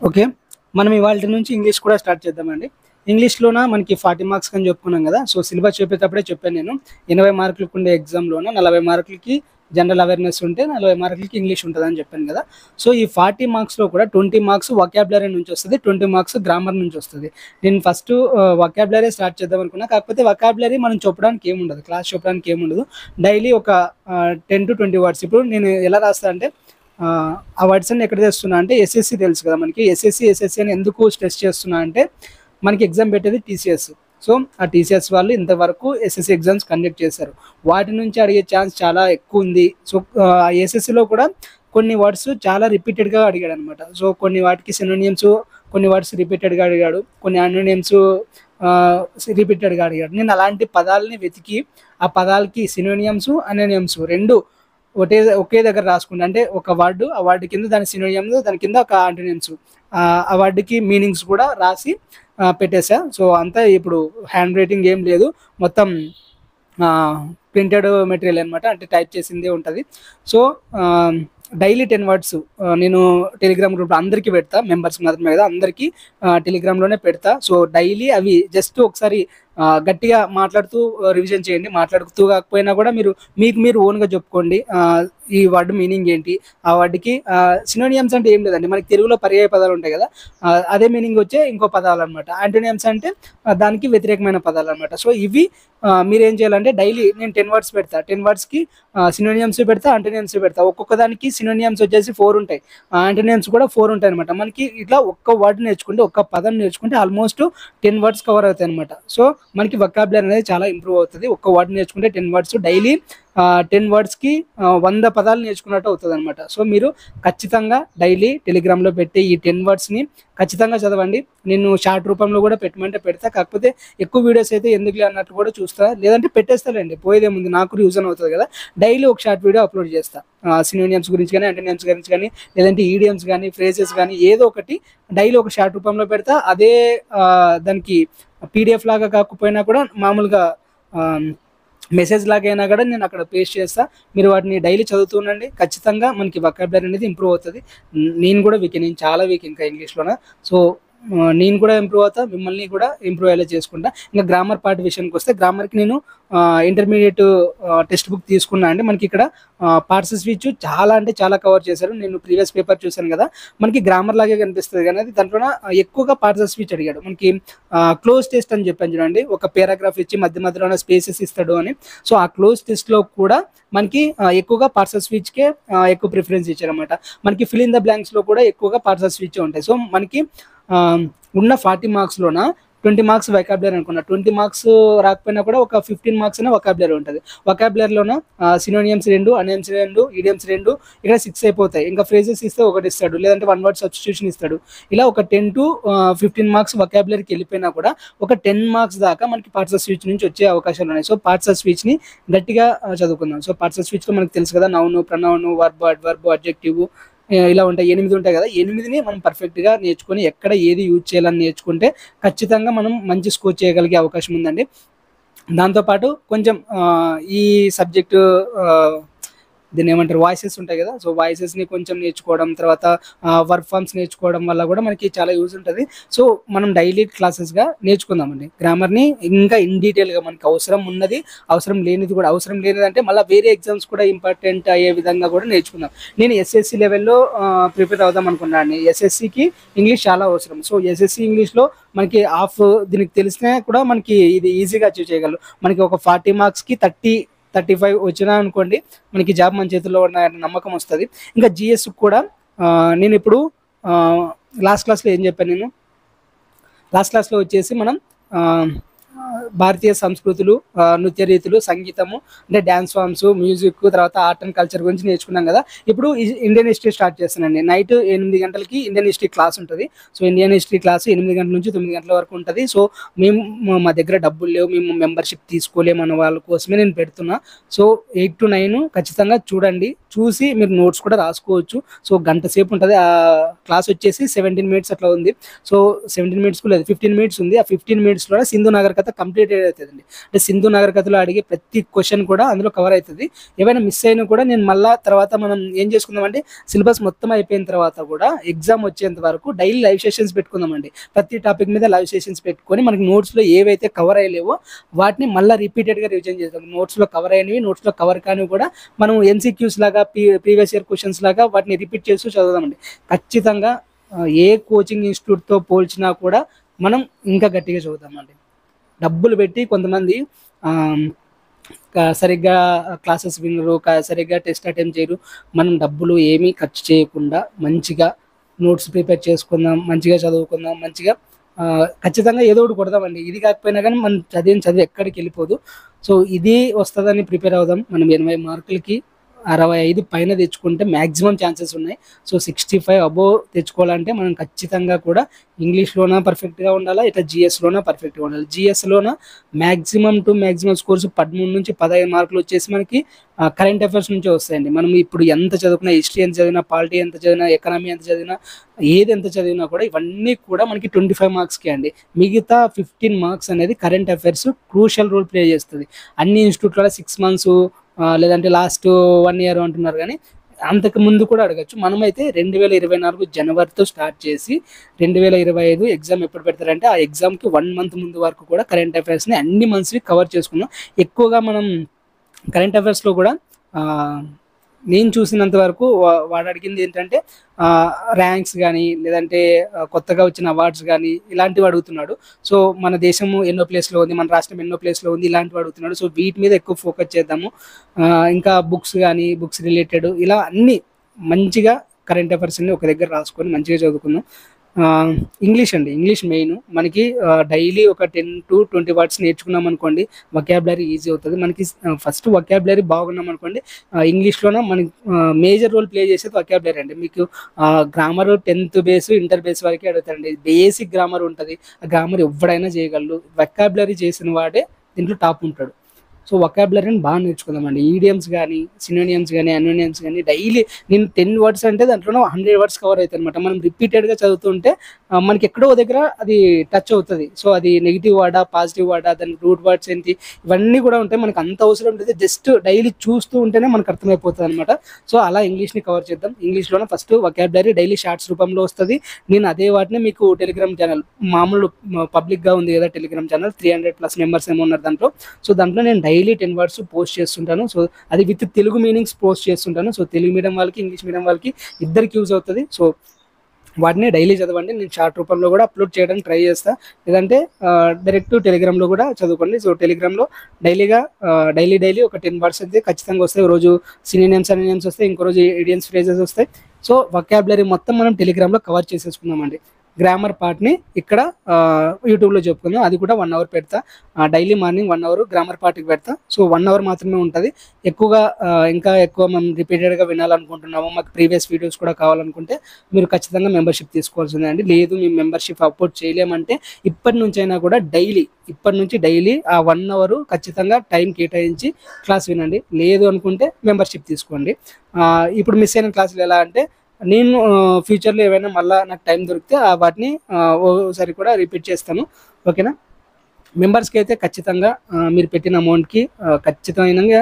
Okay. మనం ఇవాల్టి నుంచి ఇంగ్లీష్ కూడా స్టార్ట్ చేద్దామండి. ఇంగ్లీష్‌లోన మనకి 40 మార్క్స్ అని చెప్పుకున్నాం గదా! సో, సిలబస్ చెప్పేటప్పుడే చెప్పాను నేను. 80 మార్కులకుండే ఎగ్జామ్‌లోన 40 మార్కులకి జనరల్ అవేర్‌నెస్ ఉంటే, 40 మార్కులకి ఇంగ్లీష్ ఉంటదని చెప్పాను గదా! సో, ఈ 40 మార్క్స్‌లో కూడా 20 మార్క్స్ వొకాబులరీ నుంచొస్తది. 20 మార్క్స్ గ్రామర్ నుంచొస్తది. నేను ఫస్టు వొకాబులరీ స్టార్ట్ చేద్దాం అనుకున్నా. కాకపోతే వొకాబులరీ మనం చెప్పడానికి ఏముండదు. క్లాస్ చెప్పడానికి ఏముండదు. డైలీ ఒక 10-20 వర్డ్స్. ఇప్పుడు నేను ఎలా రాస్తా అంటే ఆ వర్డ్స్ అన్ని ఎక్కడ తెస్తున్నా అంటే ఎస్ఎస్సి తెలుసు కదా మనకి. ఎస్ఎస్సి అని ఎందుకు స్ట్రెస్ చేస్తున్నా అంటే మనకి ఎగ్జామ్ పెట్టేది టీసీఎస్. సో, ఆ టీసీఎస్ వాళ్ళు ఇంతవరకు ఎస్ఎస్సి ఎగ్జామ్స్ కండక్ట్ చేశారు. వాటి నుంచి అడిగే ఛాన్స్ చాలా ఎక్కువుంది. సో, ఎస్ఎస్సిలో కూడా కొన్ని వర్డ్స్ చాలా రిపీటెడ్‌గా అడిగాడనమాట. సో, కొన్ని వాటికి సినోనిమ్స్, కొన్ని వర్డ్స్ రిపీటెడ్‌గా అడిగాడు. కొన్ని యాంటోనిమ్స్ రిపీటెడ్‌గా అడిగాడు. నేను అలాంటి పదాలని వెతికి, ఆ పదాలకి సినోనిమ్స్, యాంటోనిమ్స్ 2 ఒకే దగ్గర రాసుకుంటా. అంటే ఒక వర్డ్, ఆ వర్డ్ కింద దాని సినోనిమ్స్, దాని కింద ఒక యాంటోనిమ్స్. ఆ వర్డ్‌కి మీనింగ్స్ కూడా రాసి పెట్టేసా. సో, అంతా ఇప్పుడు హ్యాండ్ రైటింగ్ ఏం లేదు. మొత్తం ప్రింటెడ్ మెటీరియల్ అనమాట. అంటే టైప్ చేసిందే ఉంటది. సో, డైలీ 10 వర్డ్స్ నేను టెలిగ్రామ్ గ్రూప్‌లో అందరికీ పెడతా. మెంబర్స్‌కి మాత్రమే కాదు అందరికీ టెలిగ్రామ్‌లోనే పెడతా. సో, డైలీ అవి జస్ట్ ఒకసారి గట్టిగా మాట్లాడుతూ రివిజన్ చేయండి. మాట్లాడుతూ కాకపోయినా కూడా మీకు మీరు ఓన్‌గా చెప్పుకోండి. ఈ వర్డ్ మీనింగ్ ఏంటి? ఆ వర్డ్‌కి సినోనియమ్స్ అంటే ఏం లేదండి. మనకి తెలుగులో పర్యాయ పదాలు ఉంటాయి కదా! అదే మీనింగ్ వచ్చే ఇంకో పదాలనమాట. యాంటోనియమ్స్ అంటే దానికి వ్యతిరేకమైన పదాలనమాట. సో, ఇవి మీరేం చేయాలంటే డైలీ నేను 10 వర్డ్స్ పెడతా. 10 వర్డ్స్‌కి సినోనియమ్స్ పెడతా, యాంటోనియమ్స్ పెడతా. ఒక్కొక్క దానికి సినోనియమ్స్ వచ్చేసి 4 ఉంటాయి. యాంటోనియమ్స్ కూడా 4 ఉంటాయనమాట. మనకి ఇట్లా ఒక్క వర్డ్ నేర్చుకుంటే, ఒక్క పదం నేర్చుకుంటే ఆల్మోస్ట్ 10 వర్డ్స్ కవర్ అవుతాయనమాట. సో, మనకి వొకాబులరీ అనేది చాలా ఇంప్రూవ్ అవుతది. ఒక్క వర్డ్ నేర్చుకుంటే 10 వర్డ్స్ డైలీ 10 వర్డ్స్‌కి 100 పదాలు నేర్చుకున్నట్టు అవుతదనమాట. సో, మీరు ఖచ్చితంగా డైలీ టెలిగ్రామ్‌లో పెట్టే ఈ 10 వర్డ్స్‌ని ఖచ్చితంగా చదవండి. నేను షార్ట్ రూపంలో కూడా పెట్టమంటే పెడతా. కాకపోతే ఎక్కువ వీడియోస్ అయితే ఎందుకులే అన్నట్టు కూడా చూస్తా. లేదంటే పెట్టేస్తాలేండి. పోయేదేముంది నాకు యూజ్ అవుతది కదా! డైలీ ఒక షార్ట్ వీడియో అప్‌లోడ్ చేస్తా. సినోనియమ్స్ గురించి గాని, యాంటోనియమ్స్ గురించి గాని, లేదంటే ఈడియమ్స్ గాని, ఫ్రేజెస్ గాని ఏదో ఒకటి డైలీ ఒక షార్ట్ రూపంలో పెడతా. అదే దానికి పీడీఎఫ్ లాగా కాకపోయినా కూడా మామూలుగా ఆహ్, మెసేజ్ లాగైనా కూడా నేను అక్కడ పేస్ట్ చేస్తా. మీరు వాటిని డైలీ చదువుతూ ఉండండి. ఖచ్చితంగా మనకి వొకాబులరీ అనేది ఇంప్రూవ్ అవుతది. నేను కూడా వీకే. నేను చాలా వీక్ ఇంకా ఇంగ్లీష్‌లోన. సో, నేను కూడా ఇంప్రూవ్ అవుతా. మిమ్మల్ని కూడా ఇంప్రూవ్ అయ్యేలా చేసుకుంటా. ఇంకా గ్రామర్ పార్ట్ విషయానికొస్తే గ్రామర్‌కి నేను ఇంటర్మీడియేట్ టెక్స్ట్ బుక్ తీసుకున్నా అండి. మనకి ఇక్కడ పార్ట్స్ స్పీచ్ చాలా అంటే చాలా కవర్ చేశారు. నేను ప్రీవియస్ పేపర్ చూసాను కదా! మనకి గ్రామర్ లాగే కనిపిస్తది గానీ అది దాంట్లోన ఎక్కువగా పార్ట్స్ స్పీచ్ అడిగాడు. మనకి క్లోజ్ టెస్ట్ అని చెప్పాను చూడండి. ఒక పారాగ్రాఫ్ ఇచ్చి మధ్య మధ్యలోనే స్పేసెస్ ఇస్తాడు అని. సో, ఆ క్లోజ్ టెస్ట్‌లో కూడా మనకి ఎక్కువగా పార్ట్స్ ఆఫ్ స్పీచ్‌కే ఎక్కువ ప్రిఫరెన్స్ ఇచ్చారనమాట. మనకి ఫిల్ ఇన్ ద బ్లాంక్స్‌లో కూడా ఎక్కువగా పార్ట్స్ ఆఫ్ స్పీచే ఉంటాయి. సో, మనకి ఉన్న 40 మార్క్స్‌లోన 20 మార్క్స్ వొకాబులరీ అనుకున్నా. 20 మార్క్స్ రాకపోయినా కూడా ఒక 15 మార్క్స్ అయినా వొకాబులరీ ఉంటది. వొకాబులరీలోన సినోనియమ్స్ 2, అనోనిమ్స్ 2, ఈడియమ్స్ 2 ఇక్కడ 6 అయిపోతాయి. ఇంకా ఫ్రేజెస్ ఇస్తే ఒకటి ఇస్తాడు. లేదంటే వన్ వర్డ్ సబ్స్టిట్యూషన్ ఇస్తాడు. ఇలా ఒక 10-15 మార్క్స్ వొకాబులరీకి వెళ్ళిపోయినా కూడా ఒక 10 మార్క్స్ దాకా మనకి పార్ట్స్ ఆఫ్ స్పీచ్ నుంచి వచ్చే అవకాశాలు ఉన్నాయి. సో, పార్ట్స్ ఆఫ్ స్పీచ్‌ని గట్టిగా చదువుకుందాం. సో, పార్ట్స్ ఆఫ్ స్పీచ్‌లో మనకు తెలుసు కదా! Noun, pronoun, verb, adverb, adjective ఇలా ఉంటాయి. 8 ఉంటాయి కదా! 8ని మనం పర్ఫెక్ట్‌గా నేర్చుకొని ఎక్కడ ఏది యూజ్ చేయాలని నేర్చుకుంటే ఖచ్చితంగా మనం మంచి స్కోర్ చేయగలిగే అవకాశం ఉందండి. దాంతో పాటు కొంచెం ఈ సబ్జెక్టు ఆహ్, దీన్నేమంటారు వాయిసెస్ ఉంటాయి గదా! సో, వాయిసెస్‌ని కొంచెం నేర్చుకోవడం, తర్వాత వర్క్ ఫార్మ్స్ నేర్చుకోవడం వల్ల గూడా మనకి చాలా యూజ్ ఉంటది. సో, మనం డైలీ క్లాసెస్‌గా నేర్చుకుందామండి. గ్రామర్‌ని ఇంకా ఇన్ డీటెయిల్‌గా మనకు అవసరం ఉన్నది, అవసరం లేనిది గూడా అవసరం లేనిదంటే మళ్ళా వేరే ఎగ్జామ్స్ కూడా ఇంపార్టెంట్ అయ్యే విధంగా గూడా నేర్చుకుందాం. నేను ఎస్ఎస్‌సి లెవెల్‌లో ప్రిపేర్ అవుదాం అనుకున్నానండి. ఎస్ఎస్‌సికి ఇంగ్లీష్ చాలా అవసరం. సో, ఎస్ఎస్‌సి ఇంగ్లీష్‌లో మనకి దీనికి తెలిసినా కూడా మనకి ఇది ఈజీగా అచీవ్ చేయగలం. మనకి ఒక 40 మార్క్స్‌కి 35 వచ్చినా అనుకోండి, మనకి జాబ్ మన చేతుల్లో ఉన్నాయన్న నమ్మకం వస్తది. ఇంకా జీఎస్‌కి కూడా నేనిప్పుడు ఆహ్, లాస్ట్ క్లాస్‌లో ఏం చెప్పాను నేను? లాస్ట్ క్లాస్‌లో వచ్చేసి మనం ఆహ్, భారతీయ సంస్కృతులు, నృత్య రీతులు, సంగీతము అంటే డాన్స్ ఫార్మ్స్, మ్యూజిక్ తర్వాత ఆర్ట్ అండ్ కల్చర్ గురించి నేర్చుకున్నాం గదా! ఇప్పుడు ఇండియన్ హిస్టరీ స్టార్ట్ చేస్తానండి. నైట్ 8 గంటలకి ఇండియన్ హిస్టరీ క్లాస్ ఉంటది. సో, ఇండియన్ హిస్టరీ క్లాస్ 8 గంటల నుంచి 9 గంటల వరకు ఉంటది. సో, మా దగ్గర డబ్బులు లేవు. మేము మెంబర్‌షిప్ తీసుకోలేమన్న వాళ్ళ కోసమే నేను పెడుతున్నా. సో, 8-9 ఖచ్చితంగా చూడండి. చూసి మీరు నోట్స్ కూడా రాసుకోవచ్చు. సో, గంట సేపు ఉంటది. క్లాస్ వచ్చేసి 17 మినిట్స్ అట్లా ఉంది. సో, 17 మినిట్స్‌కు లేదు 15 మినిట్స్ ఉంది. ఆ 15 మినిట్స్‌లోనే సింధు నాగరికత తర్వాత కంప్లీట్ అవుతుందండి. అంటే సింధు నాగరికతలో అడిగే ప్రతి క్వశ్చన్ కూడా అందులో కవర్ అవుతుంది. ఏమైనా మిస్ అయినా కూడా నేను మళ్ళీ తర్వాత మనం ఏం చేసుకుందామంటే సిలబస్ మొత్తం అయిపోయిన తర్వాత కూడా ఎగ్జామ్ వచ్చేంత వరకు డైలీ లైవ్ సెషన్స్ పెట్టుకుందామండి. ప్రతి టాపిక్ మీద లైవ్ సెషన్స్ పెట్టుకొని మనకి నోట్స్లో ఏవైతే కవర్ అయ్యలేవో వాటిని మళ్ళీ రిపీటెడ్గా రివిజన్ చేద్దాం. నోట్స్లో కవర్ అయినవి, నోట్స్లో కవర్ కానివి కూడా మనం ఎన్సీక్యూస్ లాగా ప్రీవియస్ ఇయర్ క్వశ్చన్స్ లాగా వాటిని రిపీట్ చేస్తూ చదువుదామండి. ఖచ్చితంగా ఏ కోచింగ్ ఇన్స్టిట్యూట్తో పోల్చినా కూడా మనం ఇంకా గట్టిగా చదువుతామండి. డబ్బులు పెట్టి కొంతమంది సరిగ్గా క్లాసెస్ వినరు, సరిగ్గా టెస్ట్ అటెంప్ట్ చేయరు. మనం డబ్బులు ఏమీ ఖర్చు చేయకుండా మంచిగా నోట్స్ ప్రిపేర్ చేసుకుందాం, మంచిగా చదువుకుందాం, మంచిగా ఖచ్చితంగా ఏదో ఒకటి కొడదామండి. ఇది కాకపోయినా కానీ మనం చదువు ఎక్కడికి వెళ్ళిపోదు. సో ఇది వస్తుందని ప్రిపేర్ అవుదాం. మనం 80 మార్కులకి 65 పైన తెచ్చుకుంటే మ్యాక్సిమం ఛాన్సెస్ ఉన్నాయి. సో 65 అబోవ్ తెచ్చుకోవాలంటే మనం ఖచ్చితంగా కూడా ఇంగ్లీష్లోన పర్ఫెక్ట్గా ఉండాలా, ఇట్లా జిఎస్లోన పర్ఫెక్ట్గా ఉండాలి. జిఎస్లోన మ్యాక్సిమం టు మ్యాక్సిమం స్కోర్స్ 13 నుంచి 15 మార్కులు వచ్చేసి మనకి కరెంట్ అఫైర్స్ నుంచే వస్తాయండి. మనం ఇప్పుడు ఎంత చదువుకున్నా, హిస్టరీ ఎంత చదివినా, పాలిటీ ఎంత చదివినా, ఎకనామీ ఎంత చదివినా, ఏది ఎంత చదివినా కూడా ఇవన్నీ కూడా మనకి 25 మార్క్స్కే అండి. మిగతా 15 మార్క్స్ అనేది current affairs crucial role play చేస్తుంది. అన్ని ఇన్స్టిట్యూట్లలో 6 మంత్స్ లేదంటే లాస్ట్ 1 ఇయర్ అంటున్నారు, కానీ అంతకు ముందు కూడా అడగచ్చు. మనమైతే 2024 జనవరితో స్టార్ట్ చేసి 2025 ఎగ్జామ్ ఎప్పుడు పెడతారంటే ఆ ఎగ్జామ్కి 1 మంత్ ముందు వరకు కూడా కరెంట్ అఫైర్స్ని అన్ని మంత్స్ని కవర్ చేసుకున్నాం. ఎక్కువగా మనం కరెంట్ అఫైర్స్లో కూడా నేను చూసినంత వరకు వాడు అడిగింది ఏంటంటే ర్యాంక్స్ కానీ లేదంటే కొత్తగా వచ్చిన అవార్డ్స్ కానీ ఇలాంటివి అడుగుతున్నాడు. సో మన దేశము ఎన్నో ప్లేస్లో ఉంది, మన రాష్ట్రం ఎన్నో ప్లేస్లో ఉంది, ఇలాంటివి అడుగుతున్నాడు. సో వీటి మీద ఎక్కువ ఫోకస్ చేద్దాము. ఇంకా బుక్స్ కానీ, బుక్స్ రిలేటెడ్ ఇలా అన్నీ మంచిగా కరెంట్ అఫైర్స్ అన్ని ఒక దగ్గర రాసుకొని మంచిగా చదువుకుందాం. ఇంగ్లీష్ అండి, ఇంగ్లీష్ మెయిన్. మనకి డైలీ ఒక 10 to 20 వర్డ్స్ నేర్చుకున్నాం అనుకోండి, వొకాబులరీ ఈజీ అవుతుంది మనకి. ఫస్ట్ వొకాబులరీ బాగున్నాం అనుకోండి, ఇంగ్లీష్లోనే మనకి మేజర్ రోల్ ప్లే చేసేది వొకాబులరీ అండి. మీకు grammar 10th base, inter base వరకే అడుగుతారండి. బేసిక్ గ్రామర్ ఉంటుంది, ఆ గ్రామర్ ఎవడైనా చేయగలరు. వొకాబులరీ చేసిన వాడే దీంట్లో టాప్ ఉంటాడు. సో వొకాబులరీని బాగా నేర్చుకుందామండి. ఈడియమ్స్ కానీ, సినోనియమ్స్ కానీ, అనోనియమ్స్ కానీ డైలీ నేను 10 వర్డ్స్ అంటే దాంట్లో 100 వర్డ్స్ కవర్ అవుతాయి అనమాట. మనం రిపీటెడ్గా చదువుతుంటే మనకి ఎక్కడో దగ్గర అది టచ్ అవుతుంది. సో అది నెగిటివ్ వర్డా, పాజిటివ్ వర్డా, దాని రూట్ వర్డ్స్ ఏంటి, ఇవన్నీ కూడా ఉంటాయి. మనకు అంత అవసరం ఉంటుంది, జస్ట్ డైలీ చూస్తూ ఉంటేనే మనకు అర్థమైపోతుంది అనమాట. సో అలా ఇంగ్లీష్ని కవర్ చేద్దాం. ఇంగ్లీష్లోనే ఫస్ట్ వొకాబులరీ డైలీ షార్ట్స్ రూపంలో వస్తుంది. నేను అదే వాటిని మీకు టెలిగ్రామ్ ఛానల్, మామూలు పబ్లిక్గా ఉంది కదా టెలిగ్రామ్ ఛానల్, 300+ మెంబర్స్ ఏమో ఉన్నారు దాంట్లో. సో దాంట్లో నేను డైలీ 10 వర్డ్స్ పోస్ట్ చేస్తుంటాను. సో అది విత్ తెలుగు మీనింగ్స్ పోస్ట్ చేస్తుంటాను. సో తెలుగు మీడియం వాళ్ళకి, ఇంగ్లీష్ మీడియం వాళ్ళకి ఇద్దరికి యూజ్ అవుతుంది. సో వాటిని డైలీ చదవండి. నేను షార్ట్ రూపంలో కూడా అప్లోడ్ చేయడానికి ట్రై చేస్తాను, లేదంటే డైరెక్ట్ టెలిగ్రామ్లో కూడా చదువుకోండి. సో టెలిగ్రామ్లో డైలీ ఒక 10 వర్డ్స్ అయితే ఖచ్చితంగా వస్తాయి. రోజు సినోనిమ్స్, అనోనిమ్స్ వస్తాయి, ఇంకో రోజు ఇడియమ్స్, ఫ్రేజెస్ వస్తాయి. సో వొకాబులరీ మొత్తం మనం టెలిగ్రామ్లో కవర్ చేసేసుకుందామండి. గ్రామర్ పార్ట్ని ఇక్కడ యూట్యూబ్లో చెప్పుకుందాం. అది కూడా 1 అవర్ పెడతా. డైలీ మార్నింగ్ 1 అవర్ గ్రామర్ పార్ట్కి పెడతా. సో 1 అవర్ మాత్రమే ఉంటుంది. ఎక్కువగా ఇంకా ఎక్కువ మనం రిపీటెడ్గా వినాలనుకుంటున్నాము, మాకు ప్రీవియస్ వీడియోస్ కూడా కావాలనుకుంటే మీరు ఖచ్చితంగా మెంబర్షిప్ తీసుకోవాల్సిందే అండి. లేదు మేము మెంబర్షిప్ అప్లోడ్ చేయలేమంటే ఇప్పటి నుంచి డైలీ ఆ 1 అవర్ ఖచ్చితంగా టైం కేటాయించి క్లాస్ వినండి. లేదు అనుకుంటే మెంబర్షిప్ తీసుకోండి. ఇప్పుడు మిస్ అయిన క్లాసులు ఎలా అంటే నేను ఫ్యూచర్లో ఏమైనా మళ్ళీ నాకు టైం దొరికితే వాటిని ఓసారి కూడా రిపీట్ చేస్తాను. ఓకేనా? మెంబర్స్కి అయితే ఖచ్చితంగా మీరు పెట్టిన అమౌంట్కి ఖచ్చితంగా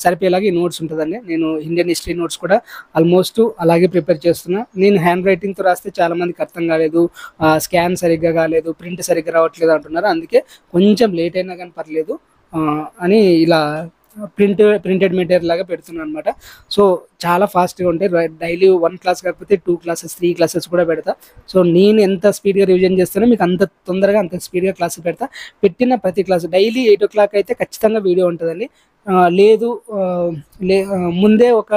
సరిపోయేలాగా ఈ నోట్స్ ఉంటుందండి. నేను ఇండియన్ హిస్టరీ నోట్స్ కూడా ఆల్మోస్ట్ అలాగే ప్రిపేర్ చేస్తున్నా. నేను హ్యాండ్ రైటింగ్తో రాస్తే చాలామందికి అర్థం కాలేదు, స్కాన్ సరిగ్గా కాలేదు, ప్రింట్ సరిగ్గా రావట్లేదు అంటున్నారు. అందుకే కొంచెం లేట్ అయినా కానీ పర్లేదు అని ఇలా ప్రింటెడ్ మెటీరియల్ లాగా పెడుతున్నాను అనమాట. సో చాలా ఫాస్ట్గా ఉంటాయి. డైలీ 1 క్లాస్ కాకపోతే 2 క్లాసెస్, 3 క్లాసెస్ కూడా పెడతా. సో నేను ఎంత స్పీడ్గా రివిజన్ చేస్తానో మీకు అంత తొందరగా అంత స్పీడ్గా క్లాసులు పెడతా. పెట్టిన ప్రతి క్లాసు డైలీ 8 o'clock అయితే ఖచ్చితంగా వీడియో ఉంటుందండి. లేదు ముందే ఒక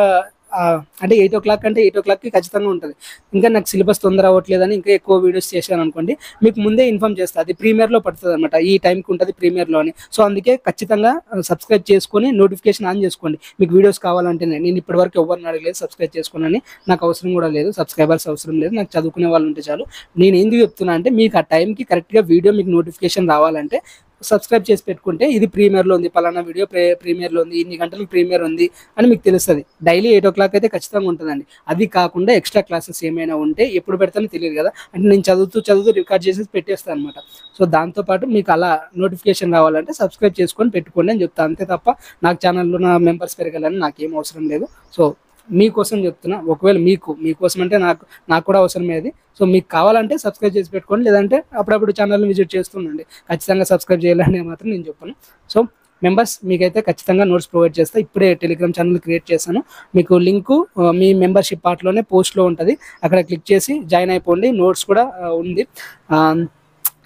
అంటే 8 o'clock అంటే 8 o'clockకి ఖచ్చితంగా ఉంటుంది. ఇంకా నాకు సిలబస్ తొందర అవ్వట్లేదని ఇంకా ఎక్కువ వీడియోస్ చేశాను అనుకోండి, మీకు ముందే ఇన్ఫామ్ చేస్తా. అది ప్రీమియర్లో పడుతుంది అనమాట, ఈ టైంకి ఉంటుంది ప్రీమియర్లో అని. సో అందుకే ఖచ్చితంగా సబ్స్క్రైబ్ చేసుకొని నోటిఫికేషన్ ఆన్ చేసుకోండి. మీకు వీడియోస్ కావాలంటేనే. నేను ఇప్పటివరకు ఎవరిని అడగలేదు సబ్స్క్రైబ్ చేసుకోనని, నాకు అవసరం కూడా లేదు, సబ్స్క్రైబర్స్ అవసరం లేదు, నాకు చదువుకునే వాళ్ళు ఉంటే చాలు. నేను ఎందుకు చెప్తున్నా అంటే మీకు ఆ టైంకి కరెక్ట్గా వీడియో మీకు నోటిఫికేషన్ రావాలంటే సబ్స్క్రైబ్ చేసి పెట్టుకుంటే ఇది ప్రీమియర్లో ఉంది, పలానా వీడియో ప్రీమియర్లో ఉంది, ఇన్ని గంటలకు ప్రీమియర్ ఉంది అని మీకు తెలుస్తుంది. డైలీ 8 o'clock అయితే ఖచ్చితంగా ఉంటుందండి. అది కాకుండా ఎక్స్ట్రా క్లాసెస్ ఏమైనా ఉంటే ఎప్పుడు పెడతానో తెలియదు కదా, అంటే నేను చదువుతూ రికార్డ్ చేసి పెట్టేస్తాను అనమాట. సో దాంతోపాటు మీకు అలా నోటిఫికేషన్ రావాలంటే సబ్స్క్రైబ్ చేసుకొని పెట్టుకోండి అని చెప్తాను. అంతే తప్ప నాకు ఛానల్లో నా మెంబర్స్ పెరగాలని నాకేం అవసరం లేదు. సో మీకోసం చెప్తున్నా. ఒకవేళ మీకోసం అంటే నాకు కూడా అవసరమే అది. సో మీకు కావాలంటే సబ్స్క్రైబ్ చేసి పెట్టుకోండి, లేదంటే అప్పుడప్పుడు ఛానల్ని విజిట్ చేస్తుండండి. ఖచ్చితంగా సబ్స్క్రైబ్ చేయాలని మాత్రం నేను చెప్పను. సో మెంబర్స్ మీకైతే ఖచ్చితంగా నోట్స్ ప్రొవైడ్ చేస్తా. ఇప్పుడే టెలిగ్రామ్ ఛానల్ క్రియేట్ చేశాను. మీకు లింకు మీ మెంబర్షిప్ పార్ట్లోనే పోస్ట్లో ఉంటుంది, అక్కడ క్లిక్ చేసి జాయిన్ అయిపోండి. నోట్స్ కూడా ఉంది.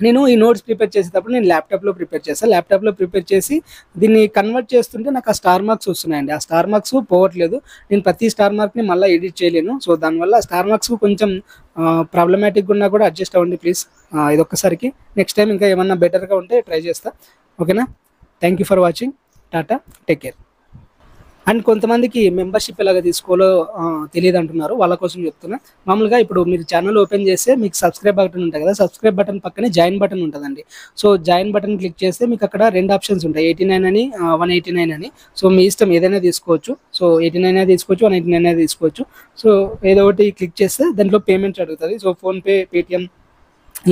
నేను ఈ నోట్స్ ప్రిపేర్ చేసేటప్పుడు నేను ల్యాప్టాప్లో ప్రిపేర్ చేస్తాను. ల్యాప్టాప్లో ప్రిపేర్ చేసి దీన్ని కన్వర్ట్ చేస్తుంటే నాకు ఆ స్టార్ మార్క్స్ వస్తున్నాయండి. ఆ స్టార్ మార్క్స్ పోవట్లేదు. నేను ప్రతి స్టార్ మార్క్ని మళ్ళీ ఎడిట్ చేయలేను. సో దానివల్ల స్టార్ మార్క్స్ కొంచెం ప్రాబ్లమాటిక్గా ఉన్నా కూడా అడ్జస్ట్ అవ్వండి ప్లీజ్. ఇదొక్కసారికి నెక్స్ట్ టైం ఇంకా ఏమన్నా బెటర్గా ఉంటే ట్రై చేస్తా. ఓకేనా? Thank you for watching. Tata, take care. And కొంతమందికి మెంబర్షిప్ ఎలాగ తీసుకోవాలో తెలియదు అంటున్నారు, వాళ్ళ కోసం చెప్తున్నా. మామూలుగా ఇప్పుడు మీరు ఛానల్ ఓపెన్ చేస్తే మీకు సబ్స్క్రైబ్ బటన్ ఉంటుంది కదా, సబ్స్క్రైబ్ బటన్ పక్కనే జాయిన్ బటన్ ఉంటుందండి. సో జాయిన్ బటన్ క్లిక్ చేస్తే మీకు అక్కడ 2 ఆప్షన్స్ ఉంటాయి, 89 అని 189 అని. సో మీ ఇష్టం ఏదైనా తీసుకోవచ్చు. సో 89 అయినా తీసుకోవచ్చు, 189 అయినా తీసుకోవచ్చు. సో ఏదో ఒకటి క్లిక్ చేస్తే దాంట్లో పేమెంట్ అడుగుతుంది. సో ఫోన్పే, పేటిఎం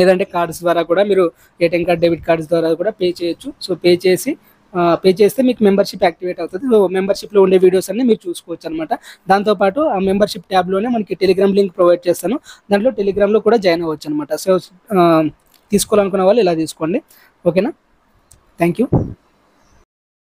లేదంటే కార్డ్స్ ద్వారా కూడా మీరు ఏటీఎం కార్డ్, డెబిట్ కార్డ్స్ ద్వారా కూడా పే చేయొచ్చు. సో పే చేస్తే మీకు మెంబర్షిప్ యాక్టివేట్ అవుతుంది. సో మెంబర్షిప్లో ఉండే వీడియోస్ అన్ని మీరు చూసుకోవచ్చు అనమాట. దాంతోపాటు ఆ మెంబర్షిప్ ట్యాబ్లోనే మనకి టెలిగ్రామ్ లింక్ ప్రొవైడ్ చేస్తాను, దాంట్లో టెలిగ్రామ్లో కూడా జాయిన్ అవ్వచ్చు అనమాట. సో తీసుకోవాలనుకున్న వాళ్ళు ఇలా తీసుకోండి. ఓకేనా? Thank you.